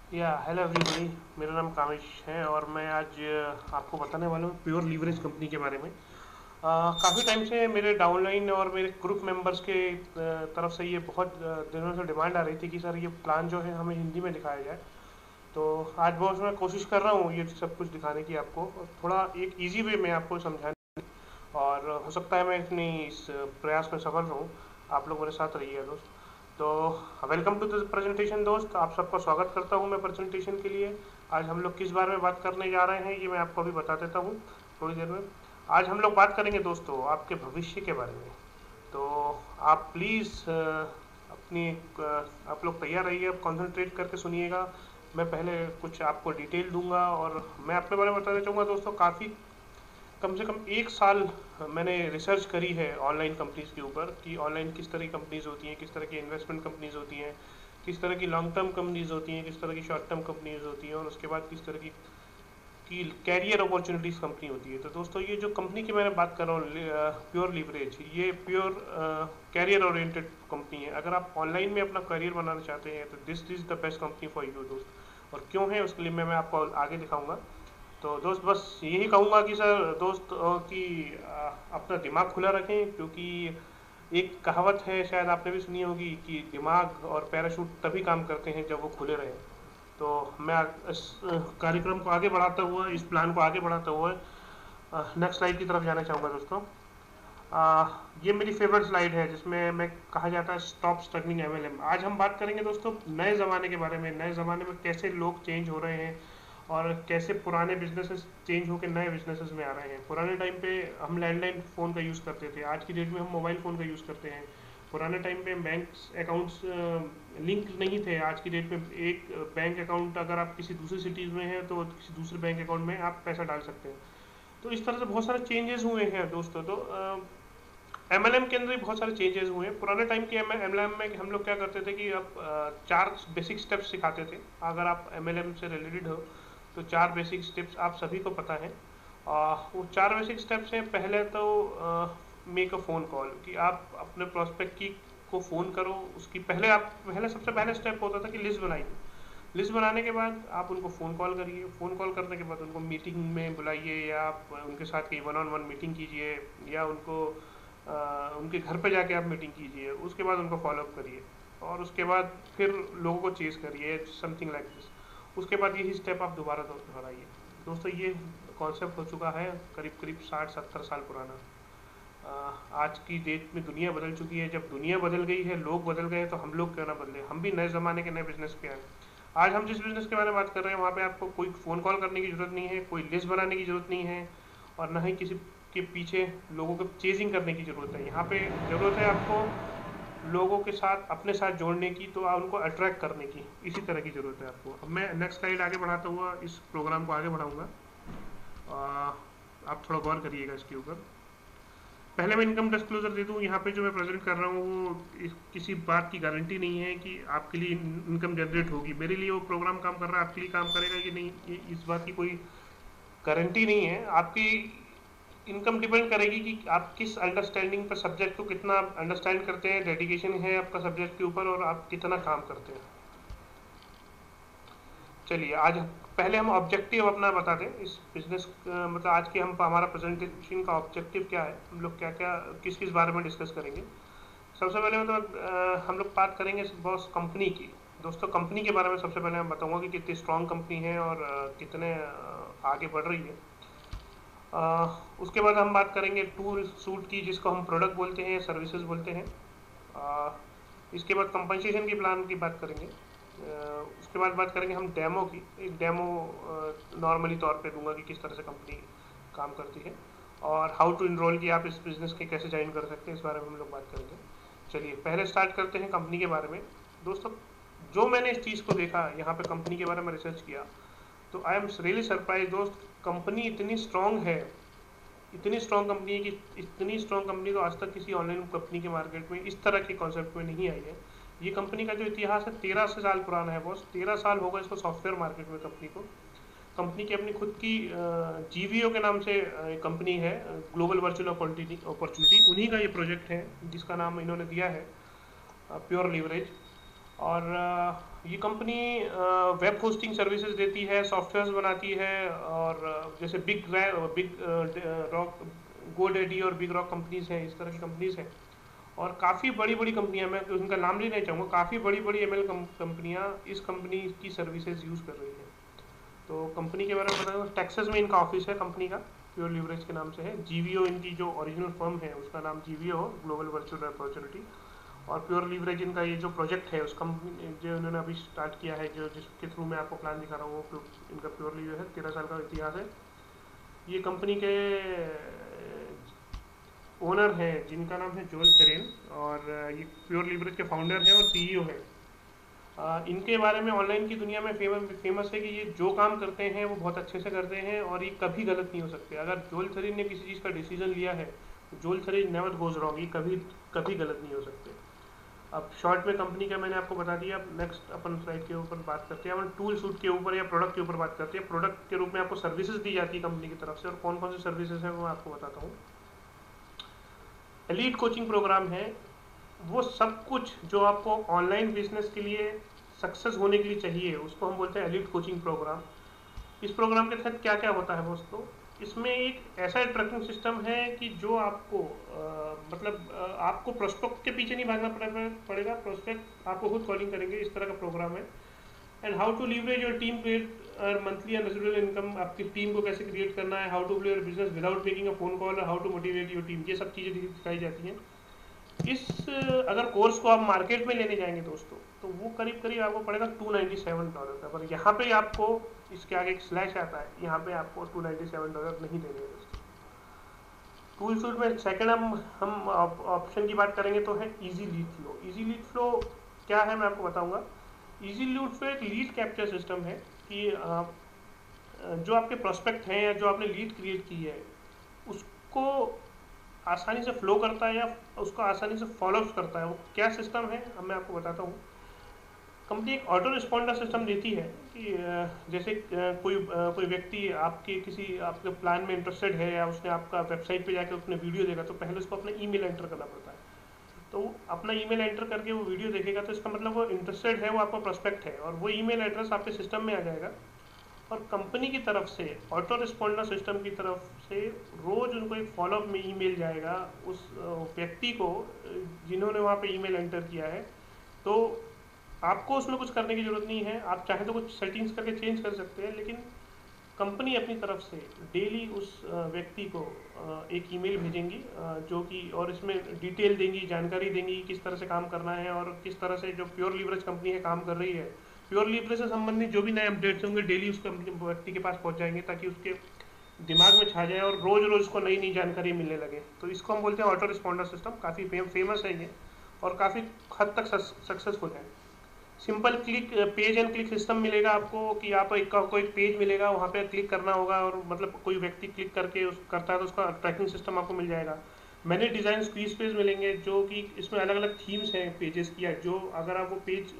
Hello everybody. मेरा नाम कामेश है और मैं आज आपको बताने वाला हूँ प्योर लीवरेज कंपनी के बारे में। काफ़ी टाइम से मेरे डाउनलाइन और मेरे ग्रुप मेंबर्स के तरफ से ये बहुत दिनों से डिमांड आ रही थी कि सर ये प्लान जो है हमें हिंदी में दिखाया जाए। तो आज बहुत मैं कोशिश कर रहा हूँ ये सब कुछ दिखाने की आपको, और थोड़ा एक इजी वे में आपको समझाने, और हो सकता है मैं अपनी इस प्रयास में सफल रहूँ। आप लोग मेरे साथ रहिए दोस्त। तो वेलकम टू दिस प्रेजेंटेशन दोस्त, आप सबका स्वागत करता हूँ मैं प्रेजेंटेशन के लिए। आज हम लोग किस बारे में बात करने जा रहे हैं ये मैं आपको अभी बता देता हूँ थोड़ी देर में। आज हम लोग बात करेंगे दोस्तों आपके भविष्य के बारे में। तो आप प्लीज़ अपनी आप लोग तैयार रहिए, आप कॉन्सेंट्रेट करके सुनिएगा। मैं पहले कुछ आपको डिटेल दूंगा और मैं अपने बारे में बताना चाहूँगा दोस्तों। काफ़ी कम से कम एक साल मैंने रिसर्च करी है ऑनलाइन कंपनीज के ऊपर कि ऑनलाइन किस तरह की कंपनीज होती हैं, किस तरह की इन्वेस्टमेंट कंपनीज होती हैं, किस तरह की लॉन्ग टर्म कंपनीज होती हैं, किस तरह की शॉर्ट टर्म कंपनीज होती हैं, और उसके बाद किस तरह की कैरियर अपॉर्चुनिटीज़ कंपनी होती है। तो दोस्तों ये जो कंपनी की मैंने बात कर रहा हूँ प्योर लीवरेज, ये प्योर कैरियर ओरिएंटेड कंपनी है। अगर आप ऑनलाइन में अपना करियर बनाना चाहते हैं तो this is the best company for you दोस्त। और क्यों है उसके लिए मैं आपको आगे दिखाऊंगा। तो दोस्त बस यही कहूँगा कि सर दोस्त कि अपना दिमाग खुला रखें, क्योंकि एक कहावत है शायद आपने भी सुनी होगी कि दिमाग और पैराशूट तभी काम करते हैं जब वो खुले रहें। तो मैं इस कार्यक्रम को आगे बढ़ाता हुआ, इस प्लान को आगे बढ़ाता हुआ नेक्स्ट स्लाइड की तरफ जाना चाहूँगा दोस्तों। ये मेरी फेवरेट स्लाइड है जिसमें मैं कहा जाता है स्टॉप स्ट्रगलिंग एमएलएम। आज हम बात करेंगे दोस्तों नए ज़माने के बारे में, नए ज़माने में कैसे लोग चेंज हो रहे हैं और कैसे पुराने बिजनेसेस चेंज होकर नए बिजनेसेस में आ रहे हैं। पुराने टाइम पे हम लैंडलाइन फ़ोन का यूज़ करते थे, आज की डेट में हम मोबाइल फ़ोन का यूज़ करते हैं। पुराने टाइम पे बैंक अकाउंट्स लिंक नहीं थे, आज की डेट में एक बैंक अकाउंट अगर आप किसी दूसरी सिटीज़ में हैं तो किसी दूसरे बैंक अकाउंट में आप पैसा डाल सकते हैं। तो इस तरह से बहुत सारे चेंजेस हुए हैं दोस्तों। तो एमएलएम के अंदर भी बहुत सारे चेंजेस हुए हैं। पुराने टाइम के एमएलएम में हम लोग क्या करते थे कि आप चार बेसिक स्टेप्स सिखाते थे। अगर आप एमएलएम से रिलेटेड हो तो चार बेसिक स्टेप्स आप सभी को पता है। वो चार बेसिक स्टेप्स हैं। पहले तो मेक अ फ़ोन कॉल, कि आप अपने प्रोस्पेक्ट की को फ़ोन करो। उसकी पहले आप पहले सबसे पहले स्टेप होता था कि लिस्ट बनाइए। लिस्ट बनाने के बाद आप उनको फ़ोन कॉल करिए। फ़ोन कॉल करने के बाद उनको मीटिंग में बुलाइए, या आप उनके साथ कहीं वन ऑन वन मीटिंग कीजिए, या उनको उनके घर पे जाके आप मीटिंग कीजिए। उसके बाद उनको फॉलोअप करिए, और उसके बाद फिर लोगों को चेज़ करिए, समथिंग लाइक दिस। उसके बाद यही स्टेप आप दोबारा दोहराइए। दोस्तों ये कॉन्सेप्ट हो चुका है करीब करीब 60-70 साल पुराना। आज की डेट में दुनिया बदल चुकी है। जब दुनिया बदल गई है, लोग बदल गए, तो हम लोग क्यों ना बदले। हम भी नए ज़माने के नए बिजनेस पे आए। आज हम जिस बिजनेस के बारे में बात कर रहे हैं वहाँ पे आपको कोई फ़ोन कॉल करने की ज़रूरत नहीं है, कोई लिस्ट बनाने की ज़रूरत नहीं है, और ना ही किसी के पीछे लोगों को चेजिंग करने की ज़रूरत है। यहाँ पे ज़रूरत है आपको लोगों के साथ अपने साथ जोड़ने की, तो आप उनको अट्रैक्ट करने की, इसी तरह की ज़रूरत है आपको। अब मैं नेक्स्ट स्लाइड आगे बढ़ाता हुआ इस प्रोग्राम को आगे बढ़ाऊँगा। आप थोड़ा गौर करिएगा इसके ऊपर। पहले मैं इनकम डिस्क्लोजर दे दूं। यहाँ पे जो मैं प्रेजेंट कर रहा हूँ वो किसी बात की गारंटी नहीं है कि आपके लिए इनकम जनरेट होगी। मेरे लिए वो प्रोग्राम काम कर रहा है, आपके लिए काम करेगा कि नहीं, ये इस बात की कोई गारंटी नहीं है। आपकी इनकम डिपेंड करेगी कि आप किस अंडरस्टैंडिंग पर सब्जेक्ट को कितना अंडरस्टैंड करते हैं, डेडिकेशन है आपका सब्जेक्ट के ऊपर, और आप कितना काम करते हैं। चलिए आज पहले हम ऑब्जेक्टिव अपना बता दें इस बिजनेस, मतलब आज के हम हमारा प्रेजेंटेशन का ऑब्जेक्टिव क्या है, हम लोग क्या क्या किस किस बारे में डिस्कस करेंगे। सबसे पहले मतलब हम लोग बात करेंगे बॉस कंपनी की। दोस्तों कंपनी के बारे में सबसे पहले मैं बताऊंगा कि कितनी स्ट्रांग कंपनी है और कितने आगे बढ़ रही है। उसके बाद हम बात करेंगे टूल सूट की, जिसको हम प्रोडक्ट बोलते हैं, सर्विसेज बोलते हैं। इसके बाद कंपनसेशन की प्लान की बात करेंगे। उसके बाद बात करेंगे हम डेमो की। एक डेमो नॉर्मली तौर पे दूंगा कि किस तरह से कंपनी काम करती है, और हाउ टू इनरोल की आप इस बिज़नेस के कैसे ज्वाइन कर सकते हैं, इस बारे में हम लोग बात करेंगे। चलिए पहले स्टार्ट करते हैं कंपनी के बारे में। दोस्तों जो मैंने इस चीज़ को देखा, यहाँ पे कंपनी के बारे में रिसर्च किया, तो आई एम रियली सरप्राइज दोस्त। कंपनी इतनी स्ट्रांग है, इतनी स्ट्रांग कंपनी है कि इतनी स्ट्रांग कंपनी तो आज तक किसी ऑनलाइन कंपनी के मार्केट में इस तरह के कॉन्सेप्ट में नहीं आई है। ये कंपनी का जो इतिहास है 13 साल पुराना है बॉस। 13 साल होगा इसको सॉफ्टवेयर मार्केट में कंपनी को। कंपनी की अपनी खुद की जीवीओ के नाम से कंपनी है, ग्लोबल वर्चुअल अपॉर्चुनिटी। उन्हीं का ये प्रोजेक्ट है जिसका नाम इन्होंने दिया है प्योर लीवरेज। और ये कंपनी वेब होस्टिंग सर्विसेज देती है, सॉफ्टवेयर्स बनाती है, और जैसे बिग रॉक, गोडैडी और बिग रॉक कंपनीज हैं, इस तरह की कंपनीज हैं। और काफ़ी बड़ी बड़ी कंपनियां, मैं उनका नाम नहीं लेना चाहूँगा, काफ़ी बड़ी बड़ी एमएल कंपनियां इस कंपनी की सर्विसेज यूज़ कर रही हैं। तो कंपनी के बारे में बताऊँ, टेक्सास में इनका ऑफिस है कंपनी का, प्योर लीवरेज के नाम से है। जीवीओ इनकी जो ओरिजिनल फर्म है उसका नाम जीवीओ हो, ग्लोबल वर्चुअल अपॉर्चुनिटी। और प्योर लीवरेज इनका ये जो प्रोजेक्ट है, उस कंपनी जो इन्होंने अभी स्टार्ट किया है, जो जिसके थ्रू मैं आपको प्लान दिखा रहा हूँ, वो इनका प्योर लीवर है, 13 साल का इतिहास है। ये कंपनी के ओनर हैं जिनका नाम है जोएल सेरेन, और ये प्योर लीवरेज के फाउंडर हैं और सीईओ हैं। इनके बारे में ऑनलाइन की दुनिया में फेमस है कि ये जो काम करते हैं वो बहुत अच्छे से करते हैं और ये कभी गलत नहीं हो सकते। अगर जोएल सेरेन ने किसी चीज़ का डिसीजन लिया है, जोएल सेरेन नेवर गोज रॉन्ग, ये कभी कभी गलत नहीं हो सकते। अब शॉर्ट में कंपनी का मैंने आपको बता दिया। अब नेक्स्ट अपन स्लाइड के ऊपर बात करते हैं, अपन टूल सूट के ऊपर या प्रोडक्ट के ऊपर बात करते हैं। प्रोडक्ट के रूप में आपको सर्विसेज दी जाती है कंपनी की तरफ से, और कौन कौन सी सर्विसेज है वो आपको बताता हूँ। एलीट कोचिंग प्रोग्राम है, वो सब कुछ जो आपको ऑनलाइन बिजनेस के लिए सक्सेस होने के लिए चाहिए, उसको हम बोलते हैं एलीट कोचिंग प्रोग्राम। इस प्रोग्राम के तहत क्या क्या होता है दोस्तों, इसमें एक ऐसा ट्रैकिंग सिस्टम है कि जो आपको आपको प्रोस्पेक्ट के पीछे नहीं भागना पड़ेगा, प्रोस्पेक्ट आपको खुद कॉलिंग करेंगे, इस तरह का प्रोग्राम है। And how to leverage your team, create monthly and residual income, आपकी टीम को कैसे क्रिएट करना है, how to play your business without making a phone call, how to motivate your team, ये सब चीज़ें दिखाई जाती हैं। इस अगर कोर्स को आप मार्केट में लेने जाएंगे दोस्तों, तो वो करीब करीब आपको पड़ेगा $297 का। पर यहाँ पे आपको इसके आगे एक स्लैश आता है, यहाँ पे आपको $297 नहीं देने हैं दोस्तों। टूल सूट में सेकंड हम ऑप्शन की बात करेंगे तो है easy lead flow. Easy lead flow क्या है मैं आपको बताऊंगा। इजी लीड फ्लो एक लीड कैप्चर सिस्टम है कि जो आपके प्रोस्पेक्ट हैं या जो आपने लीड क्रिएट की है उसको आसानी से फ्लो करता है या उसको आसानी से फॉलोअप करता है। वो क्या सिस्टम है अब मैं आपको बताता हूँ। कंपनी एक ऑटो रिस्पॉन्डर सिस्टम देती है कि जैसे कोई व्यक्ति आपके प्लान में इंटरेस्टेड है, या उसने आपका वेबसाइट पे जाकर उसने वीडियो देखा, तो पहले उसको अपना ईमेल एंटर करना पड़ता है। तो अपना ईमेल एंटर करके वो वीडियो देखेगा, तो इसका मतलब वो इंटरेस्टेड है, वो आपका प्रोस्पेक्ट है, और वो ईमेल एड्रेस आपके सिस्टम में आ जाएगा। और कंपनी की तरफ से, ऑटो रिस्पॉन्डर सिस्टम की तरफ से रोज उनको एक फॉलोअप में ईमेल जाएगा उस व्यक्ति को जिन्होंने वहाँ पे ईमेल एंटर किया है। तो आपको उसमें कुछ करने की ज़रूरत नहीं है, आप चाहे तो कुछ सेटिंग्स करके चेंज कर सकते हैं, लेकिन कंपनी अपनी तरफ से डेली उस व्यक्ति को एक ईमेल भेजेंगी जो कि, और इसमें डिटेल देंगी, जानकारी देंगी किस तरह से काम करना है, और किस तरह से जो प्योर लीवरेज कंपनी है काम कर रही है। प्योर लीवरेज से संबंधित जो भी नए अपडेट्स होंगे डेली उस व्यक्ति के पास पहुंच जाएंगे, ताकि उसके दिमाग में छा जाए और रोज रोज उसको नई नई जानकारी मिलने लगे। तो इसको हम बोलते हैं ऑटो रिस्पॉन्डर सिस्टम। काफ़ी फेमस है ये, और काफ़ी हद तक सक्सेसफुल है। Simple click, page and click system मिलेगा आपको कि आप कोई पेज मिलेगा, वहाँ पे क्लिक करना होगा, और मतलब कोई व्यक्ति क्लिक करके करता है तो उसका ट्रैकिंग सिस्टम आपको मिल जाएगा। मैंने डिज़ाइन स्क्वीज पेज मिलेंगे, जो कि इसमें अलग अलग थीम्स हैं पेजेस की, जो अगर आप वो पेज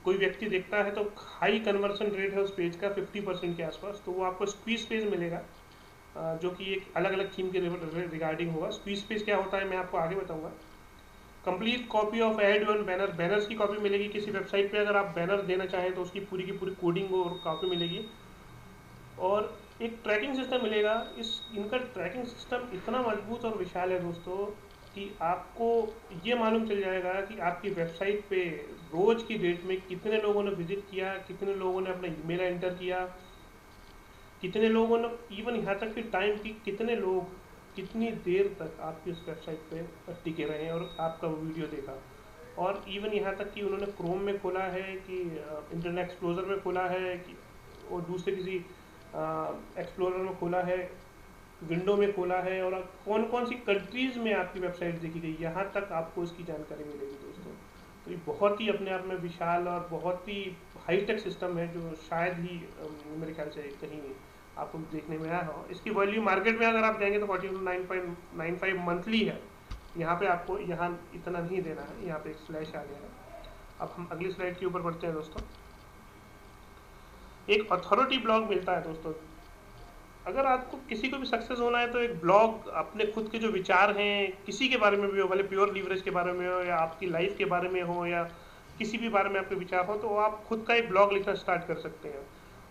कोई व्यक्ति देखता है तो हाई कन्वर्सन रेट है उस पेज का 50% के आसपास, तो वो आपको स्क्वीज पेज मिलेगा जो कि एक अलग अलग थीम के रिगार्डिंग होगा। स्क्वीज पेज क्या होता है मैं आपको आगे बताऊंगा। Complete copy of ad one banner, banners की कॉपी मिलेगी किसी वेबसाइट पे, अगर आप बैनर देना चाहें तो उसकी पूरी की पूरी कोडिंग और कॉपी मिलेगी। और एक ट्रैकिंग सिस्टम मिलेगा। इनका ट्रैकिंग सिस्टम इतना मजबूत और विशाल है दोस्तों कि आपको ये मालूम चल जाएगा कि आपकी वेबसाइट पे रोज की डेट में कितने लोगों ने विजिट किया, कितने लोगों ने अपना ईमेल एंटर किया, कितने लोगों ने, इवन यहाँ तक कि टाइम की, कितने लोग कितनी देर तक आपकी उस वेबसाइट पे टिके रहे हैं और आपका वो वीडियो देखा। और इवन यहाँ तक कि उन्होंने क्रोम में खोला है कि इंटरनेट एक्सप्लोरर में खोला है कि, और दूसरे किसी एक्सप्लोरर में खोला है, विंडो में खोला है, और कौन कौन सी कंट्रीज़ में आपकी वेबसाइट देखी गई, यहाँ तक आपको इसकी जानकारी मिलेगी दोस्तों। तो ये बहुत ही अपने आप में विशाल और बहुत ही हाईटेक सिस्टम है, जो शायद ही मेरे ख्याल से कहीं आपको देखने में आया हो। इसकी वैल्यू मार्केट में अगर आप जाएंगे तो 42.95 मंथली है। यहाँ पे आपको यहाँ इतना नहीं देना है, यहाँ पे एक स्लैश आ गया है। अब हम अगली स्लाइड के ऊपर बढ़ते हैं दोस्तों। एक अथॉरिटी ब्लॉग मिलता है दोस्तों, अगर आपको किसी को भी सक्सेस होना है तो एक ब्लॉग अपने खुद के जो विचार हैं किसी के बारे में भी हो, भले प्योर लीवरेज के बारे में हो या आपकी लाइफ के बारे में हो या किसी भी बारे में आपके विचार हो, तो आप खुद का एक ब्लॉग लिखना स्टार्ट कर सकते हैं।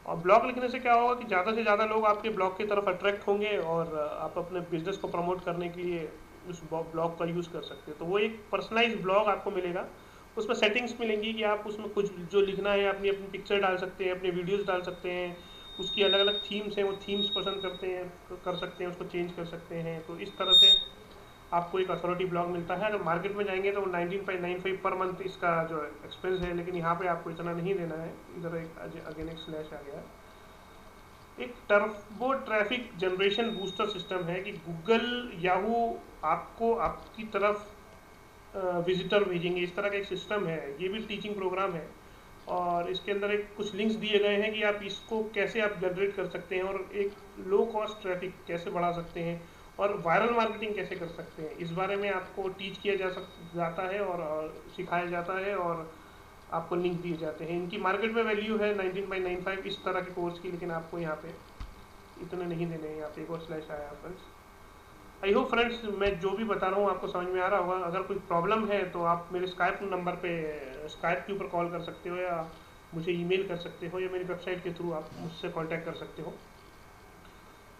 और ब्लॉग लिखने से क्या होगा कि ज़्यादा से ज़्यादा लोग आपके ब्लॉग की तरफ अट्रैक्ट होंगे और आप अपने बिजनेस को प्रमोट करने के लिए उस ब्लॉग का यूज़ कर सकते हैं। तो वो एक पर्सनलाइज ब्लॉग आपको मिलेगा, उसमें सेटिंग्स मिलेंगी कि आप उसमें कुछ जो लिखना है अपनी अपनी पिक्चर डाल सकते हैं, अपने वीडियोस डाल सकते हैं, उसकी अलग अलग थीम्स हैं, वो थीम्स पसंद करते हैं कर सकते हैं, उसको चेंज कर सकते हैं। तो इस तरह से आपको एक अथॉरिटी ब्लॉग मिलता है। अगर मार्केट में जाएंगे तो 19.95 पर मंथ इसका जो एक्सपेंस है, लेकिन यहाँ पे आपको इतना नहीं देना है। इधर एक अगेन एक स्लैश आ गया। एक turbo traffic generation booster system है कि गूगल याहू आपको आपकी तरफ विजिटर भेजेंगे, इस तरह का एक सिस्टम है। ये भी टीचिंग प्रोग्राम है और इसके अंदर एक कुछ लिंक्स दिए गए हैं कि आप इसको कैसे आप जनरेट कर सकते हैं और एक लो कॉस्ट ट्रैफिक कैसे बढ़ा सकते हैं और वायरल मार्केटिंग कैसे कर सकते हैं, इस बारे में आपको टीच किया जाता है और सिखाया जाता है और आपको लिंक दिए जाते हैं। इनकी मार्केट में वैल्यू है 19.95 इस तरह के कोर्स की, लेकिन आपको यहाँ पे इतने नहीं देने हैं। यहाँ पे एक और स्लैश आया फ्रेंड्स। आई होप फ्रेंड्स मैं जो भी बता रहा हूँ आपको समझ में आ रहा होगा। अगर कोई प्रॉब्लम है तो आप मेरे स्काइप नंबर पे स्काइप के ऊपर कॉल कर सकते हो या मुझे ईमेल कर सकते हो या मेरी वेबसाइट के थ्रू आप मुझसे कांटेक्ट कर सकते हो।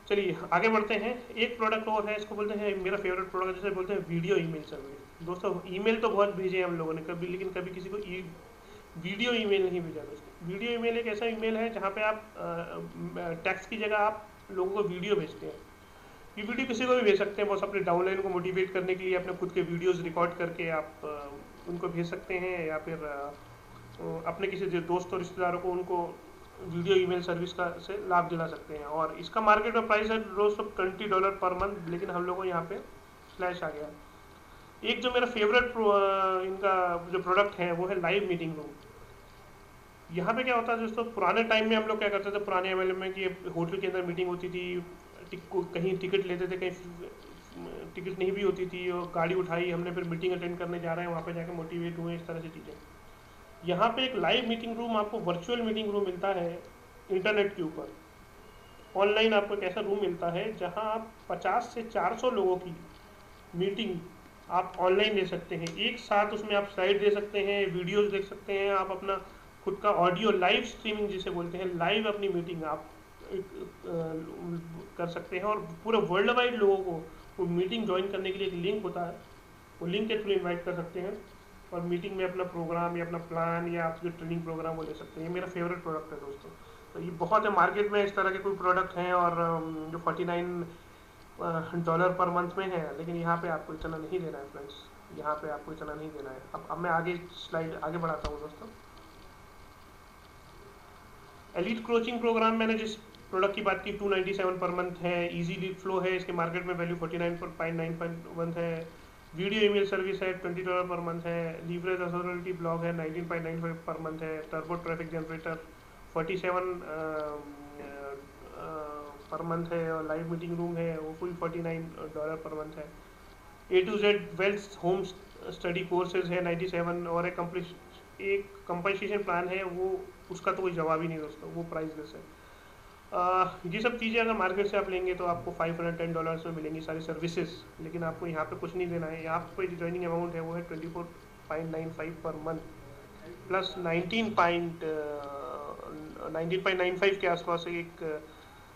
चलिए आगे बढ़ते हैं। एक प्रोडक्ट और है, इसको बोलते हैं मेरा फेवरेट प्रोडक्ट, जिसे बोलते हैं वीडियो ईमेल सर्विस। दोस्तों ईमेल तो बहुत भेजे हैं हम लोगों ने कभी, लेकिन कभी किसी को वीडियो ईमेल नहीं भेजा दोस्तों। वीडियो ईमेल एक ऐसा ईमेल है जहाँ पे आप टेक्स्ट की जगह आप लोगों को वीडियो भेजते हैं। ये वीडियो किसी को भी भेज सकते हैं, बस अपने डाउनलाइन को मोटिवेट करने के लिए अपने खुद के वीडियोस रिकॉर्ड करके आप उनको भेज सकते हैं या फिर अपने किसी दोस्त और रिश्तेदारों को उनको वीडियो ईमेल सर्विस का से लाभ दिला सकते हैं। और इसका मार्केट में प्राइस है दोस्तों $20 पर मंथ, लेकिन हम लोगों को यहाँ पे स्लैश आ गया। एक जो मेरा फेवरेट इनका जो प्रोडक्ट है वो है लाइव मीटिंग रूम। यहाँ पे क्या होता है दोस्तों, पुराने टाइम में हम लोग क्या करते थे, पुराने एम में कि होटल के अंदर मीटिंग होती थी, कहीं टिकट लेते थे, कहीं टिकट नहीं भी होती थी और गाड़ी उठाई हमने, फिर मीटिंग अटेंड करने जा रहे हैं, वहाँ पे जाके मोटिवेट हुए, इस तरह से चीज़ें। यहाँ पे एक लाइव मीटिंग रूम आपको, वर्चुअल मीटिंग रूम मिलता है इंटरनेट के ऊपर। ऑनलाइन आपको एक ऐसा रूम मिलता है जहाँ आप 50 से 400 लोगों की मीटिंग आप ऑनलाइन ले सकते हैं। एक साथ उसमें आप स्लाइड दे सकते हैं, वीडियोस देख सकते हैं, आप अपना खुद का ऑडियो लाइव स्ट्रीमिंग जिसे बोलते हैं, लाइव अपनी मीटिंग आप कर सकते हैं और पूरे वर्ल्ड वाइड लोगों को वो मीटिंग ज्वाइन करने के लिए एक लिंक होता है, वो लिंक के थ्रू इन्वाइट कर सकते हैं और मीटिंग में अपना प्रोग्राम या अपना प्लान या आप जो ट्रेनिंग प्रोग्राम वो ले सकते हैं। ये मेरा फेवरेट प्रोडक्ट है दोस्तों। तो ये बहुत है, मार्केट में इस तरह के कोई प्रोडक्ट हैं और जो $49 पर मंथ में है, लेकिन यहाँ पे आपको इतना नहीं देना है फ्रेंड्स, यहाँ पे आपको इतना नहीं देना है। अब मैं आगे स्लाइड आगे बढ़ाता हूँ दोस्तों। एलीट कोचिंग प्रोग्राम मैंने जिस प्रोडक्ट की बात की 297 पर मंथ है। इजी लीड फ्लो है, इसके मार्केट में वैल्यू 49.91 है। वीडियो ईमेल सर्विस है $20 पर मंथ है। लीवरेज अथॉरिटी ब्लॉग है 19.95 पर मंथ है। Turbo traffic generator 47 per month है और लाइव मीटिंग रूम है वो फुल $49 पर मंथ है। A to Z wealth home study courses है 97 और एक कंपनसेशन प्लान है, वो उसका तो कोई जवाब ही नहीं दोस्तों, वो प्राइसलेस है। ये सब चीज़ें अगर मार्केट से आप लेंगे तो आपको $510 में मिलेंगी सारी सर्विसेज, लेकिन आपको यहाँ पे कुछ नहीं देना है। यहाँ पे जो ज्वाइनिंग अमाउंट है वो है 24.95 पर मंथ प्लस 19.95 के आसपास एक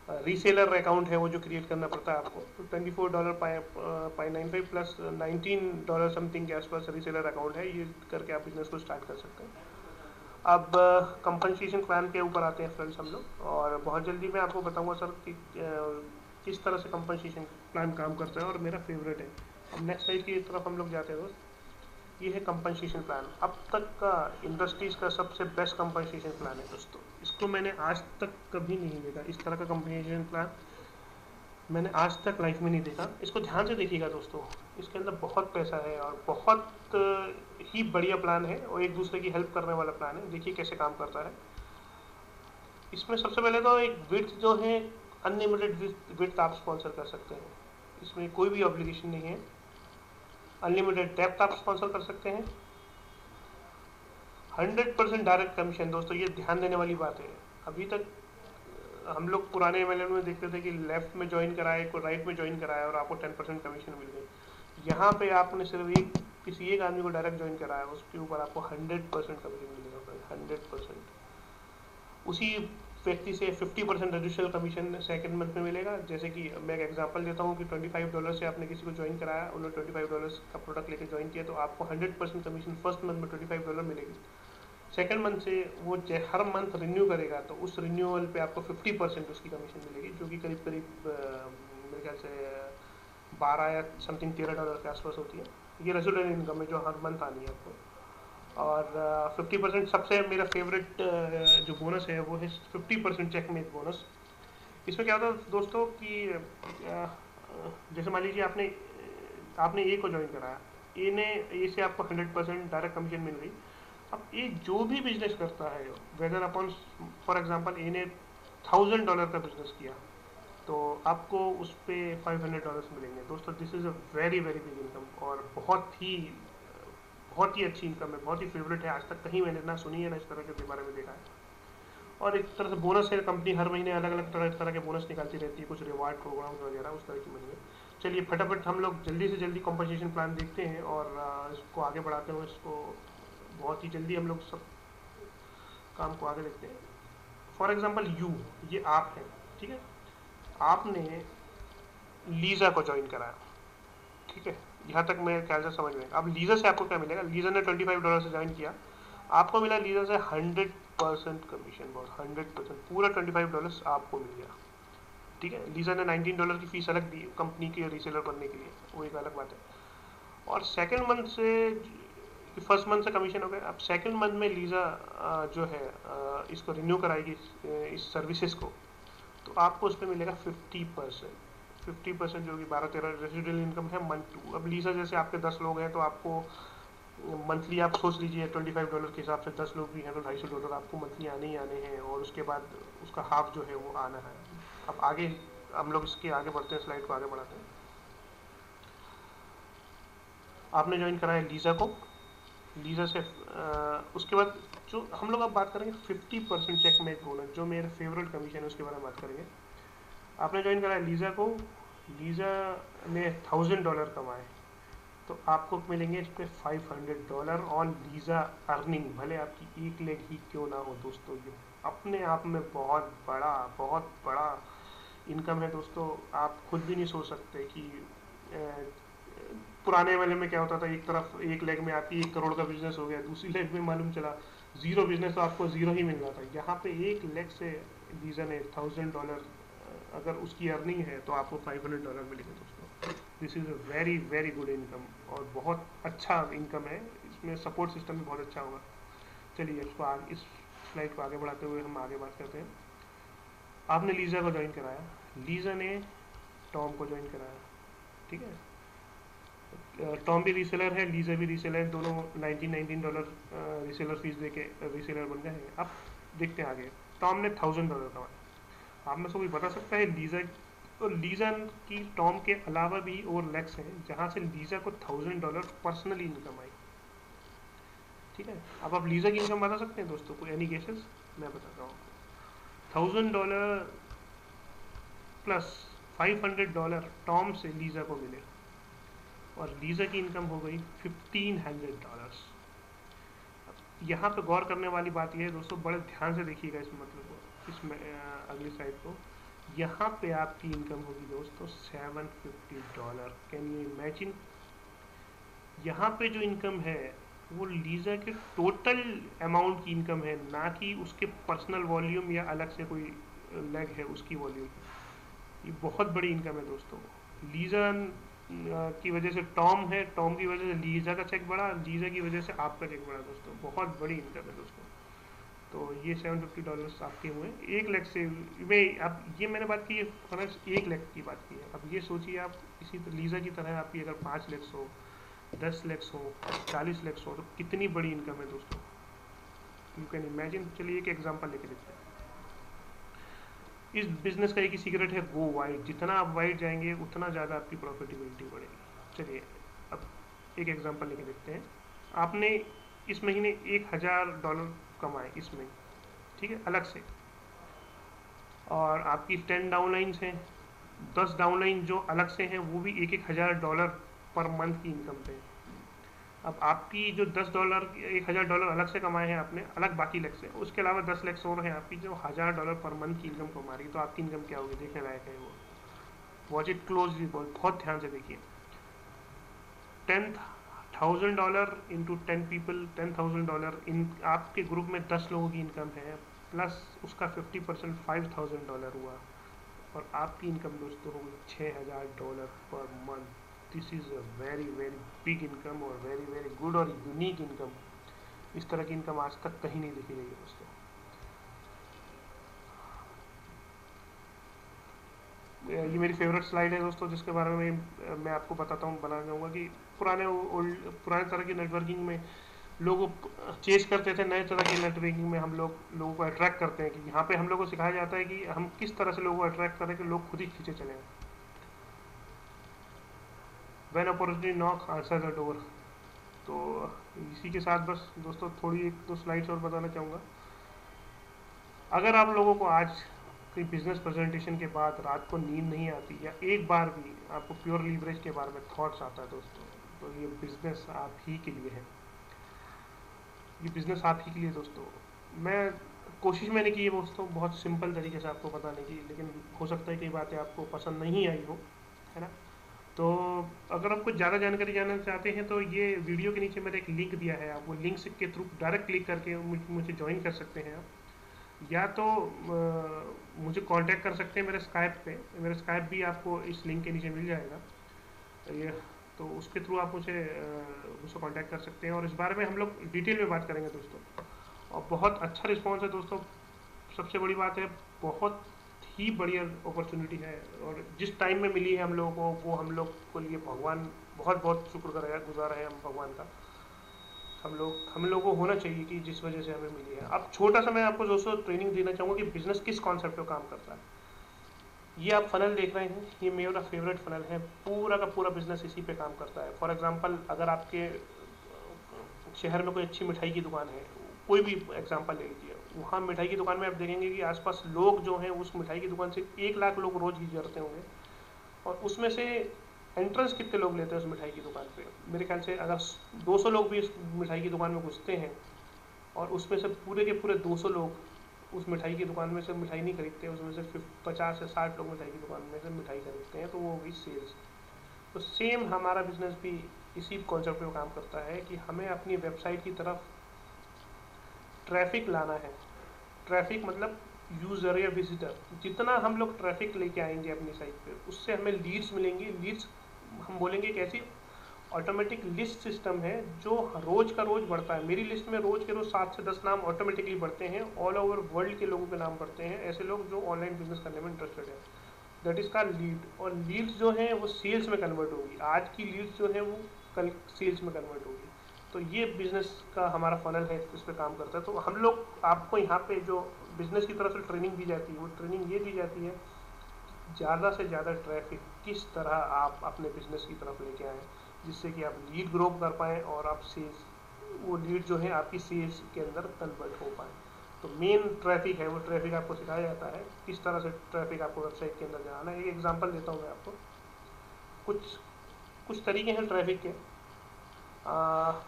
रीसेलर अकाउंट है वो जो क्रिएट करना पड़ता है आपको। तो $24.95 प्लस $19 समथिंग के आसपास रीसेलर अकाउंट है, ये करके आप बिजनेस को स्टार्ट कर सकते हैं। अब कंपनसेशन प्लान के ऊपर आते हैं फ्रेंड्स हम लोग, और बहुत जल्दी मैं आपको बताऊंगा सर कि किस तरह से कंपनसेशन प्लान काम करता है और मेरा फेवरेट है। अब नेक्स्ट स्लाइड की तरफ हम लोग जाते हैं दोस्त। ये है कंपनसेशन प्लान, अब तक का इंडस्ट्रीज़ का सबसे बेस्ट कंपनसेशन प्लान है दोस्तों। इसको मैंने आज तक कभी नहीं देखा, इस तरह का कंपनसेशन प्लान मैंने आज तक लाइफ में नहीं देखा। इसको ध्यान से देखिएगा दोस्तों, इसके अंदर बहुत पैसा है और बहुत ही बढ़िया प्लान है और एक दूसरे की हेल्प करने वाला प्लान है। देखिए कैसे काम करता है। इसमें सबसे पहले तो एक विड्थ जो है, अनलिमिटेड विड्थ आप स्पॉन्सर कर सकते हैं, इसमें कोई भी ऑब्लिगेशन नहीं है। अनलिमिटेड डेप्थ आप स्पॉन्सर कर सकते हैं। 100% डायरेक्ट कमीशन दोस्तों, ये ध्यान देने वाली बात है। अभी तक हम लोग पुराने एमएलएम में देखते थे कि लेफ्ट में ज्वाइन कराए को राइट में ज्वाइन कराया और आपको 10% कमीशन मिल गई। यहाँ पे आपने सिर्फ किसी एक आदमी को डायरेक्ट ज्वाइन कराया, उसके ऊपर आपको 100% कमीशन मिलेगा, 100%। उसी व्यक्ति से 50% एडिशनल कमीशन सेकंड मंथ में मिलेगा। जैसे कि मैं एक एग्जांपल देता हूँ कि $25 से आपने किसी को ज्वाइन कराया, उन्होंने $25 का प्रोडक्ट लेकर ज्वाइन किया, तो आपको 100% कमीशन फर्स्ट मंथ में $25 मिलेगी। सेकंड मंथ से वो हर मंथ रिन्यू करेगा, तो उस रिन्यूअल पे आपको 50% उसकी कमीशन मिलेगी, जो कि करीब करीब मेरे ख्याल से 12 या समथिंग $13 के आसपास होती है। ये रेजिडेंट इनकम है जो हर मंथ आनी है आपको। और 50% सबसे मेरा फेवरेट जो बोनस है वो है 50% चेक में बोनस। इसमें क्या होता है दोस्तों कि जैसे मान लीजिए आपने ए को ज्वाइन कराया, ए से आपको 100% डायरेक्ट कमीशन मिल गई। अब ए जो भी बिजनेस करता है, वेदर अपॉन फॉर एग्जांपल ए ने $1000 का बिजनेस किया, तो आपको उस पर $500 मिलेंगे दोस्तों। This is a very very big income और बहुत ही अच्छी इनकम है, बहुत ही फेवरेट है। आज तक कहीं मैंने ना सुनी है ना इस तरह के बारे में देखा है। और एक तरह से बोनस है, कंपनी हर महीने अलग अलग तरह के बोनस निकालती रहती है, कुछ रिवार्ड प्रोग्राम वगैरह उस तरह की महीने। चलिए फटाफट हम लोग जल्दी से जल्दी कॉम्पनसेशन प्लान देखते हैं और इसको आगे बढ़ाते हुए इसको बहुत ही जल्दी हम लोग सब काम को आगे देखते हैं। फॉर एग्जाम्पल ये आप है, ठीक है, आपने लीजा को ज्वाइन कराया, ठीक है, यहाँ तक मेरे ख्याल से समझ में। अब लीजा से आपको क्या मिलेगा? लीजा ने $25 से ज्वाइन किया, आपको मिला लीजा से 100% कमीशन, बहुत 100%, पूरा $25 आपको मिल गया, ठीक है। लीजा ने $19 की फीस अलग दी कंपनी के रीसेलर बनने के लिए, वो एक अलग बात है। और सेकंड मंथ से फर्स्ट मंथ से कमीशन हो गया। अब सेकंड मंथ में लीजा जो है इसको रिन्यू कराएगी इस सर्विसेज को, तो आपको उस पर मिलेगा 50%, जो कि 12-13 रेसिडुअल इनकम है मंथ 2। अब लीजा जैसे आपके 10 लोग हैं, तो आपको मंथली आप सोच लीजिए $25 के हिसाब से 10 लोग भी हैं तो $250 आपको मंथली आने ही आने हैं, और उसके बाद उसका हाफ जो है वो आना है। अब आगे हम लोग इसके आगे बढ़ते हैं, स्लाइड को आगे बढ़ाते हैं। आपने ज्वाइन कराया लीजा को, लीजा से उसके बाद जो हम लोग अब बात करेंगे 50% चेक में बोनस, जो मेरा फेवरेट कमीशन है उसके बारे में बात करेंगे। आपने ज्वाइन कराया लीजा को, लीजा ने $1000 कमाए, तो आपको मिलेंगे इस पर $500 ऑन लीजा अर्निंग, भले आपकी एक लेग ही क्यों ना हो दोस्तों। ये अपने आप में बहुत बड़ा इनकम है दोस्तों। आप खुद भी नहीं सोच सकते कि पुराने वाले में क्या होता था, एक तरफ एक लेग में आपकी 1 करोड़ का बिजनेस हो गया, दूसरी लेग में मालूम चला जीरो बिजनेस, तो आपको जीरो ही मिल रहा था। यहाँ पे एक लेग से लीजा ने $1000 अगर उसकी अर्निंग है तो आपको $500 मिलेंगे दोस्तों। This is a very very good income और बहुत अच्छा इनकम है। इसमें सपोर्ट सिस्टम भी बहुत अच्छा होगा। चलिए इस स्लाइड को आगे बढ़ाते हुए हम आगे बात करते हैं। आपने लीजा को ज्वाइन कराया, लीजा ने टॉम को ज्वाइन कराया, ठीक है। टॉम भी रीसेलर है, लीजा भी रीसेलर है, दोनों $19 रीसेलर फीस दे के रीसेलर बन गए हैं। अब देखते हैं आगे। टॉम ने $1000 कमाया। आप में से कोई बता सकता है लीजा की टॉम के अलावा भी और लेग्स हैं जहाँ से लीजा को $1000 पर्सनली इनकम आई, ठीक है। अब आप लीजा की इनकम बता सकते हैं दोस्तों, कोई एनी केसेस? मैं बताता हूँ। $1000 प्लस $500 टॉम से लीजा को मिले और लीजा की इनकम हो गई $1500। यहाँ पे गौर करने वाली बात यह है दोस्तों, बड़े ध्यान से देखिएगा इस मतलब को, इसमें अगली साइड को। यहाँ पे आपकी इनकम होगी दोस्तों $750। Can you imagine? यहाँ पे जो इनकम है वो लीजा के टोटल अमाउंट की इनकम है, ना कि उसके पर्सनल वॉल्यूम या अलग से कोई लेग है उसकी वॉल्यूम। ये बहुत बड़ी इनकम है दोस्तों। लीजा की वजह से टॉम है, टॉम की वजह से लीजा का चेक बढ़ा, लीजा की वजह से आपका चेक बढ़ा दोस्तों। बहुत बड़ी इनकम है दोस्तों। तो ये $750 आपके हुए 1 लाख से। अब ये मैंने बात की है फर्ज 1 लाख की बात की है। अब ये सोचिए आप इसी लीजा की तरह आपकी अगर 5 लाख हो, 10 लाख हो, 40 लाख हो, तो कितनी बड़ी इनकम है दोस्तों, यू कैन इमेजिन। चलिए एक एग्जांपल लेके देखते हैं। इस बिजनेस का एक ही सीक्रेट है, गो वाइड। जितना आप वाइड जाएंगे उतना ज़्यादा आपकी प्रॉफिटेबिलिटी बढ़ेगी। चलिए अब एक एग्जांपल लेके देखते हैं। आपने इस महीने $1000 कमाए इसमें, ठीक है, अलग से। और आपकी 10 डाउनलाइंस हैं, 10 डाउनलाइन जो अलग से हैं वो भी $1,000 पर मंथ की इनकम पे। अब आपकी जो $10 $1,000 अलग से कमाए हैं आपने, अलग बाकी लग से, उसके अलावा 10 लाख और हैं आपकी जो $1,000 पर मंथ की इनकम कमा रही है, तो आपकी इनकम क्या होगी देखने लायक है वो। वॉच इट क्लोजली, बहुत ध्यान से देखिए। $10,000 इंटू 10 पीपल, $10,000 इन आपके ग्रुप में 10 लोगों की इनकम है, प्लस उसका 50% $5,000 हुआ, और आपकी इनकम दोस्तों होगी $6,000 per month. This is a very very big income और वेरी वेरी गुड और यूनिक इनकम। इस तरह की इनकम आज तक कहीं नहीं देखी गई है दोस्तों। ये मेरी फेवरेट स्लाइड है दोस्तों, जिसके बारे में मैं आपको बताता हूँ, बनाना चाहूँगा कि पुराने तरह की नेटवर्किंग में लोग चेस करते थे, नए तरह की नेटवर्किंग में हम लोगों को अट्रैक्ट करते हैं, कि यहाँ पे हम लोगों को सिखाया जाता है कि हम किस तरह से लोगों को अट्रैक्ट करें कि लोग खुद ही खींचे चले। When opportunity knock answer the door. तो इसी के साथ बस दोस्तों थोड़ी एक दो स्लाइड्स और बताना चाहूँगा। अगर आप लोगों को आज कोई बिजनेस प्रेजेंटेशन के बाद रात को नींद नहीं आती, या एक बार भी आपको प्योर लीवरेज के बारे में थॉट्स आता है दोस्तों, तो ये बिजनेस आप ही के लिए है। ये बिजनेस आप ही के लिए दोस्तों। मैं कोशिश मैंने की है दोस्तों बहुत सिंपल तरीके से आपको बताने की, लेकिन हो सकता है कई बातें आपको पसंद नहीं आई हो, है ना। तो अगर आप कुछ ज़्यादा जानकारी जानना चाहते हैं तो ये वीडियो के नीचे मैंने एक लिंक दिया है, आप वो लिंक के थ्रू डायरेक्ट क्लिक करके मुझे ज्वाइन कर सकते हैं आप, या तो मुझे कांटेक्ट कर सकते हैं मेरे स्काइप पे। मेरा स्काइप भी आपको इस लिंक के नीचे मिल जाएगा, ये तो उसके थ्रू आप मुझसे कांटेक्ट कर सकते हैं, और इस बारे में हम लोग डिटेल में बात करेंगे दोस्तों। और बहुत अच्छा रिस्पॉन्स है दोस्तों। सबसे बड़ी बात है, बहुत ही बढ़िया अपॉर्चुनिटी है, और जिस टाइम में मिली है हम लोगों को, वो हम लोग को लिए भगवान बहुत बहुत शुक्रगुजार है हम भगवान का। हम लोगों को होना चाहिए कि जिस वजह से हमें मिली है। अब छोटा सा मैं आपको दोस्तों ट्रेनिंग देना चाहूँगा कि बिजनेस किस कॉन्सेप्ट पे काम करता है। ये आप फनल देख रहे हैं, ये मेरा फेवरेट फनल है, पूरा का पूरा बिजनेस इसी पे काम करता है। फॉर एग्जांपल, अगर आपके शहर में कोई अच्छी मिठाई की दुकान है, कोई भी एग्जांपल ले लीजिए, वहाँ मिठाई की दुकान में आप देखेंगे कि आसपास लोग जो हैं उस मिठाई की दुकान से 1 लाख लोग रोज गुजरते होंगे, और उसमें से एंट्रेंस कितने लोग लेते हैं उस मिठाई की दुकान पे? मेरे ख्याल से अगर 200 लोग भी उस मिठाई की दुकान में घुसते हैं, और उसमें से पूरे के पूरे 200 लोग उस मिठाई की दुकान में से मिठाई नहीं खरीदते, उसमें से 50 से 60 लोग मिठाई की दुकान में से मिठाई खरीदते हैं, तो वो होगी सेल्स। तो सेम हमारा बिजनेस भी इसी कॉन्सेप्ट पे काम करता है कि हमें अपनी वेबसाइट की तरफ ट्रैफिक लाना है। ट्रैफिक मतलब यूज़र या विजिटर, जितना हम लोग ट्रैफिक लेके आएंगे अपनी साइट पे, उससे हमें लीड्स मिलेंगी। लीड्स हम बोलेंगे एक ऐसी ऑटोमेटिक लिस्ट सिस्टम है जो रोज का रोज बढ़ता है। मेरी लिस्ट में रोज के रोज 7 से 10 नाम ऑटोमेटिकली बढ़ते हैं, ऑल ओवर वर्ल्ड के लोगों के नाम बढ़ते हैं, ऐसे लोग जो ऑनलाइन बिजनेस करने में इंटरेस्टेड है। दैट इज का लीड, और लीड्स जो हैं वो सेल्स में कन्वर्ट होगी। आज की लीड्स जो है वो कल सेल्स में कन्वर्ट होगी। तो ये बिजनेस का हमारा फनल है, इस पर काम करता है। तो हम लोग आपको यहाँ पे जो बिजनेस की तरफ से ट्रेनिंग दी जाती है, वो ट्रेनिंग ये दी जाती है ज़्यादा से ज़्यादा ट्रैफिक किस तरह आप अपने बिजनेस की तरफ लेके आएँ, जिससे कि आप लीड ग्रो कर पाएँ और आप सेल्स, वो लीड जो है आपकी सेल्स के अंदर कन्वर्ट हो पाए। तो मेन ट्रैफिक है, वो ट्रैफिक आपको सिखाया जाता है किस तरह से ट्रैफिक आपको वेबसाइट के अंदर जाना है। एक एग्जांपल देता हूँ मैं आपको। कुछ कुछ तरीके हैं ट्रैफिक के।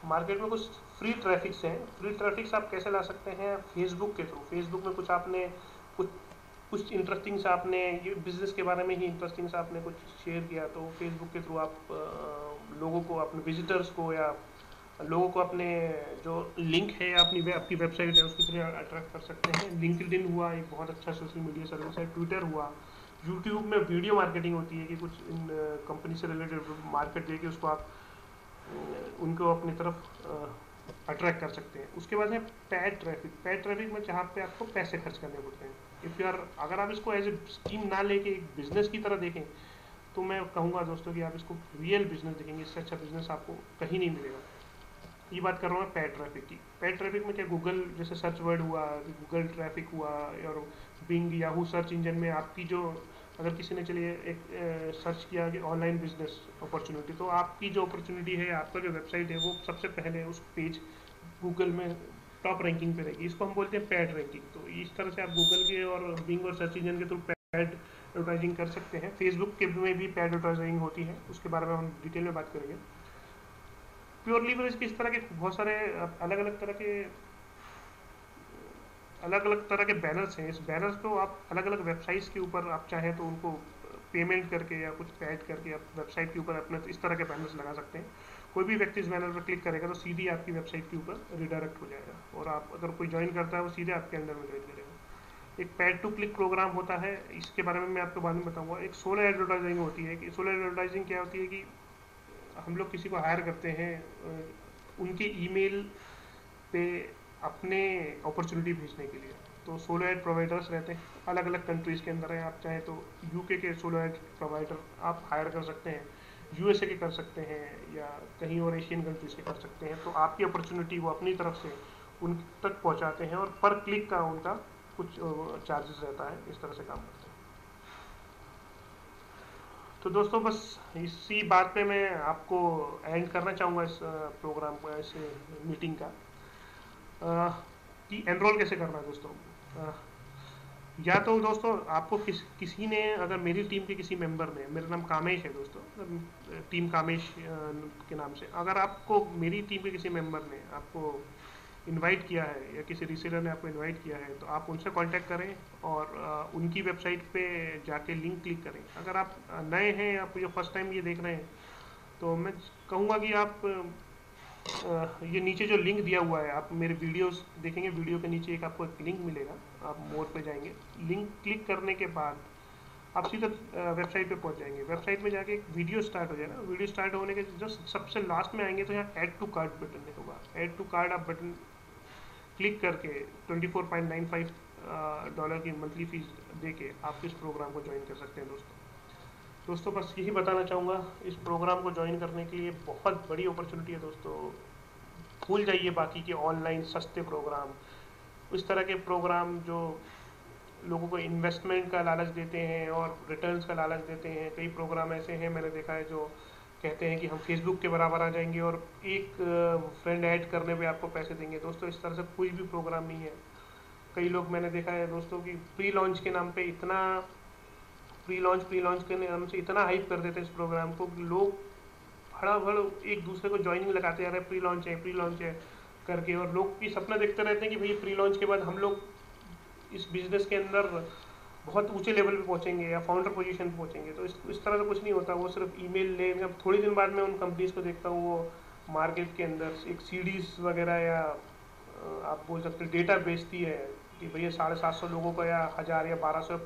मार्केट में कुछ फ्री ट्रैफिक्स हैं। फ्री ट्रैफिक्स आप कैसे ला सकते हैं? फेसबुक के थ्रू। फेसबुक में कुछ आपने कुछ कुछ इंटरेस्टिंग से आपने ये बिजनेस के बारे में ही इंटरेस्टिंग से आपने कुछ शेयर किया, तो फेसबुक के थ्रू आप लोगों को, अपने विजिटर्स को या लोगों को अपने जो लिंक है या आपकी वेबसाइट है उसकी तरह अट्रैक्ट कर सकते हैं। लिंक्डइन हुआ एक बहुत अच्छा सोशल मीडिया सर्विस है। ट्विटर हुआ। यूट्यूब में वीडियो मार्केटिंग होती है कि कुछ इन कंपनी से रिलेटेड मार्केट लेके उसको आप उनको अपनी तरफ अट्रैक्ट कर सकते हैं। उसके बाद है पेड ट्रैफिक। पेड ट्रैफिक में जहाँ पे आपको पैसे खर्च करने पड़ते हैं। इफ़ यू आर, अगर आप इसको एज ए स्कीम ना लेके एक बिजनेस की तरह देखें, तो मैं कहूँगा दोस्तों कि आप इसको रियल बिजनेस देखेंगे। इससे अच्छा बिजनेस आपको कहीं नहीं मिलेगा। ये बात कर रहा हूँ मैं पेड ट्रैफिक की। पेड ट्रैफिक में क्या, गूगल जैसे सर्च वर्ड हुआ, गूगल ट्रैफिक हुआ, और बिंग याहू सर्च इंजन में आपकी जो, अगर किसी ने चलिए एक सर्च किया कि ऑनलाइन बिजनेस अपॉर्चुनिटी, तो आपकी जो अपॉर्चुनिटी है, आपका जो वेबसाइट है, वो सबसे पहले उस पेज गूगल में टॉप रैंकिंग पे रहेगी। इसको हम बोलते हैं पैड रैंकिंग। तो इस तरह से आप गूगल के और बिंग और सर्च इंजन के थ्रू पैड एडवर्टाइजिंग कर सकते हैं। फेसबुक के में भी पैड एडवर्टाइजिंग होती है, उसके बारे में हम डिटेल में बात करेंगे। प्योर लीवरेज के इस तरह के बहुत सारे अलग अलग तरह के बैनर्स हैं। इस बैनर्स को आप अलग अलग वेबसाइट्स के ऊपर आप चाहें तो उनको पेमेंट करके या कुछ ऐड करके आप वेबसाइट के ऊपर अपने इस तरह के बैनर्स लगा सकते हैं। कोई भी व्यक्ति इस बैनर पर क्लिक करेगा तो सीधी आपकी वेबसाइट के ऊपर रिडायरेक्ट हो जाएगा, और आप अगर कोई ज्वाइन करता है वो सीधे आपके अंडर में ज्वाइन करेगा। एक पैड टू क्लिक प्रोग्राम होता है, इसके बारे में मैं आपको बाद में बताऊंगा। एक सोलो एडवर्टाइजिंग होती है। कि सोलो एडवर्टाइजिंग क्या होती है कि हम लोग किसी को हायर करते हैं उनके ईमेल पे अपने अपॉर्चुनिटी भेजने के लिए। तो सोलो एड प्रोवाइडर्स रहते हैं, अलग अलग कंट्रीज़ के अंदर है। आप चाहें तो यूके के सोलो एड प्रोवाइडर आप हायर कर सकते हैं, यूएसए के कर सकते हैं, या कहीं और एशियन कंट्रीज़ के कर सकते हैं। तो आपकी अपॉर्चुनिटी वो अपनी तरफ से उन तक पहुंचाते हैं, और पर क्लिक का उनका कुछ चार्जेस रहता है। इस तरह से काम करते हैं। तो दोस्तों बस इसी बात पे मैं आपको एंड करना चाहूँगा इस प्रोग्राम को, इस मीटिंग का, कि एनरोल कैसे करना है दोस्तों। या तो दोस्तों आपको किसी ने, अगर मेरी टीम के किसी मेंबर ने, मेरा नाम कामेश है दोस्तों, टीम कामेश के नाम से, अगर आपको मेरी टीम के किसी मेंबर ने आपको इनवाइट किया है या किसी रीसेलर ने आपको इनवाइट किया है, तो आप उनसे कांटेक्ट करें और उनकी वेबसाइट पे जाके लिंक क्लिक करें। अगर आप नए हैं या जो फर्स्ट टाइम ये देख रहे हैं, तो मैं कहूँगा कि आप ये नीचे जो लिंक दिया हुआ है, आप मेरे वीडियोस देखेंगे, वीडियो के नीचे एक आपको एक लिंक मिलेगा, आप मोर पे जाएंगे, लिंक क्लिक करने के बाद आप सीधा वेबसाइट पे पहुंच जाएंगे। वेबसाइट में जाके एक वीडियो स्टार्ट हो जाएगा। वीडियो स्टार्ट होने के जस्ट सबसे लास्ट में आएंगे तो यहाँ ऐड टू कार्ट बटन होगा। ऐड टू कार्ट आप बटन क्लिक करके $24.95 की मंथली फीस दे के आप इस प्रोग्राम को ज्वाइन कर सकते हैं दोस्तों। बस यही बताना चाहूँगा, इस प्रोग्राम को ज्वाइन करने के लिए बहुत बड़ी अपॉर्चुनिटी है दोस्तों। भूल जाइए बाकी के ऑनलाइन सस्ते प्रोग्राम, इस तरह के प्रोग्राम जो लोगों को इन्वेस्टमेंट का लालच देते हैं और रिटर्न्स का लालच देते हैं। कई प्रोग्राम ऐसे हैं, मैंने देखा है, जो कहते हैं कि हम फेसबुक के बराबर आ जाएंगे और एक फ्रेंड ऐड करने पे आपको पैसे देंगे। दोस्तों इस तरह से कोई भी प्रोग्राम नहीं है। कई लोग मैंने देखा है दोस्तों कि प्री लॉन्च के नाम पे इतना प्री लॉन्च के नाम से इतना हाइप कर देते हैं इस प्रोग्राम को, लोग भड़ एक दूसरे को ज्वाइनिंग लगाते जा रहे हैं, प्री लॉन्च है करके, और लोग भी सपना देखते रहते हैं कि भाई प्री लॉन्च के बाद हम लोग इस बिजनेस के अंदर बहुत ऊंचे लेवल पे पहुंचेंगे या फाउंडर पोजीशन पे पहुंचेंगे। तो इस तरह से कुछ नहीं होता। वो सिर्फ ईमेल ले, जब थोड़ी दिन बाद मैं उन कंपनीज को देखता हूँ वो मार्केट के अंदर एक सीडीज वगैरह या आप बोल सकते हैं डेटा बेचती है कि भैया 750 लोगों का या 1000 या 1200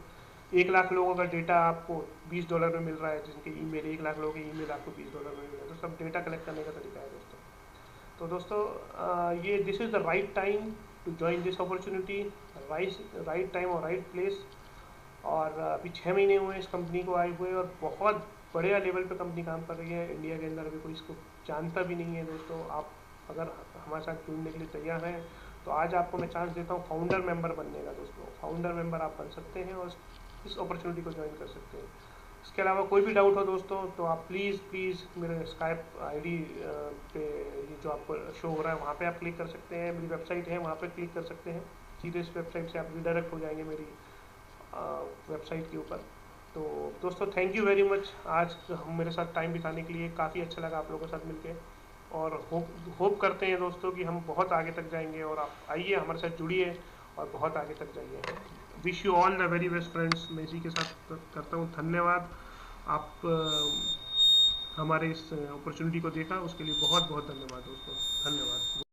1 लाख लोगों का डेटा आपको $20 में मिल रहा है, जिनके ईमेल 1 लाख लोगों के ईमेल आपको $20 में मिल रहा है। तो सब डेटा कलेक्ट करने का तरीका है दोस्तों। तो दोस्तों ये this is the right time to join this opportunity, right time और राइट प्लेस। और अभी 6 महीने हुए इस कंपनी को आए हुए, और बहुत बढ़िया लेवल पे कंपनी काम कर रही है। इंडिया के अंदर अभी कोई इसको जानता भी नहीं है दोस्तों। आप अगर हमारे साथ जुड़ने के लिए तैयार हैं तो आज आपको मैं चांस देता हूँ फाउंडर मेंबर बनने का दोस्तों। फाउंडर मेंबर आप बन सकते हैं और इस अपॉर्चुनिटी को ज्वाइन कर सकते हैं। इसके अलावा कोई भी डाउट हो दोस्तों तो आप प्लीज़ मेरे स्काइप आईडी पे, ये जो आपको शो हो रहा है वहाँ पे आप क्लिक कर सकते हैं। मेरी वेबसाइट है, वहाँ पे क्लिक कर सकते हैं। सीधे इस वेबसाइट से आप रिडायरेक्ट हो जाएंगे मेरी वेबसाइट के ऊपर। तो दोस्तों थैंक यू वेरी मच, आज मेरे साथ टाइम बिताने के लिए। काफ़ी अच्छा लगा आप लोगों के साथ मिलके, और होप करते हैं दोस्तों कि हम बहुत आगे तक जाएंगे। और आप आइए हमारे साथ जुड़िए और बहुत आगे तक जाइए। Wish you all the very best friends. मैं इसी के साथ करता हूँ धन्यवाद। आप हमारे इस अपॉर्चुनिटी को देखा उसके लिए बहुत बहुत धन्यवाद दोस्तों। धन्यवाद।